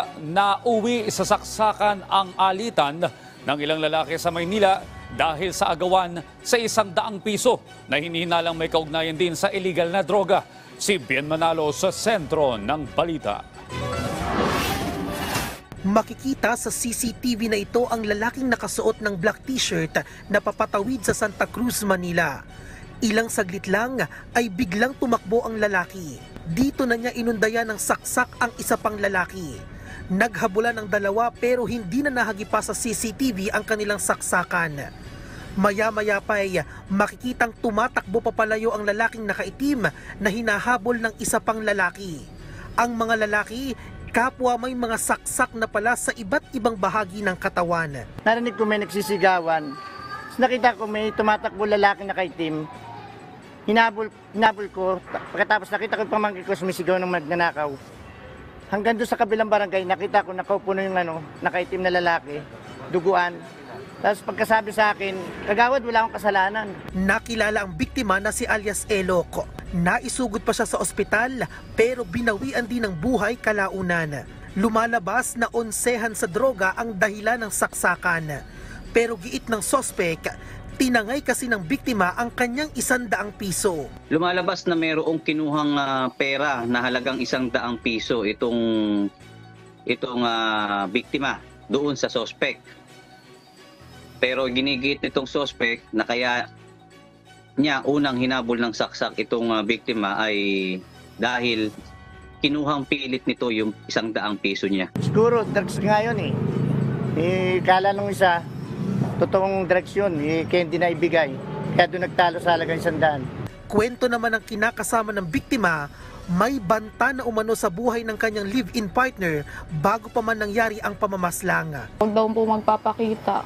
Nauwi sa saksakan ang alitan ng ilang lalaki sa Maynila dahil sa agawan sa 100 piso na hinihinalang may kaugnayan din sa illegal na droga. Si Bien Manalo sa sentro ng balita. Makikita sa CCTV na ito ang lalaking nakasuot ng black t-shirt na papatawid sa Santa Cruz, Manila. Ilang saglit lang ay biglang tumakbo ang lalaki. Dito na niya inundayan ng saksak ang isa pang lalaki. Naghabulan ang dalawa pero hindi na nahagipa sa CCTV ang kanilang saksakan. Maya-maya pa ay makikitang tumatakbo papalayo ang lalaking nakaitim na hinahabol ng isa pang lalaki. Ang mga lalaki, kapwa may mga saksak na pala sa iba't ibang bahagi ng katawan. Narinig ko may nagsisigawan. Nakita ko may tumatakbo lalaking nakaitim. Hinabol ko. Pagkatapos nakita ko yung pamangkin ko sumisigaw ng magnanakaw. Hanggang doon sa kabilang barangay, nakita ko nakaupo na yung nakaitim na lalaki, duguan. Tapos pagkasabi sa akin, kagawad, wala akong kasalanan. Nakilala ang biktima na si alias Elok. Naisugod pa siya sa ospital pero binawian din ng buhay kalaunan. Lumalabas na onsehan sa droga ang dahilan ng saksakan. Pero giit ng sospek, tinangay kasi ng biktima ang kanyang 100 piso. Lumalabas na mayroong kinuhang pera na halagang 100 piso itong biktima doon sa sospek. Pero ginigit nitong sospek na kaya niya unang hinabol ng saksak itong biktima ay dahil kinuhang pilit nito yung 100 piso niya. Siguro drugs nga yun kala nung isa, totoong drugs yun, kaya hindi na ibigay. Kaya doon nagtalo sa halagang 100. Kwento naman ng kinakasama ng biktima, may banta na umano sa buhay ng kanyang live-in partner bago pa man nangyari ang pamamaslang. Huwag daw po magpapakita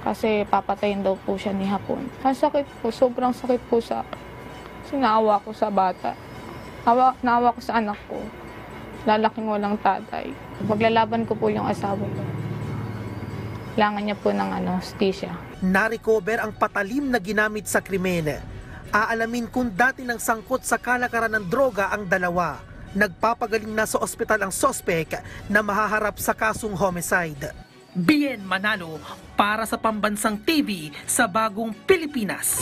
kasi papatayin daw po siya ni Hapon. Ang sakit po, sobrang sakit po sa akin. Kasi naawa ko sa bata. Naawa ko sa anak ko. Lalaking walang tatay. Maglalaban ko po yung asawa ko. Kailangan niya po ng hustisya. Na-recover ang patalim na ginamit sa krimen. Aalamin kung dati ng sangkot sa kalakaran ng droga ang dalawa. Nagpapagaling na sa ospital ang sospek na mahaharap sa kasong homicide. Bien Manalo para sa Pambansang TV sa Bagong Pilipinas.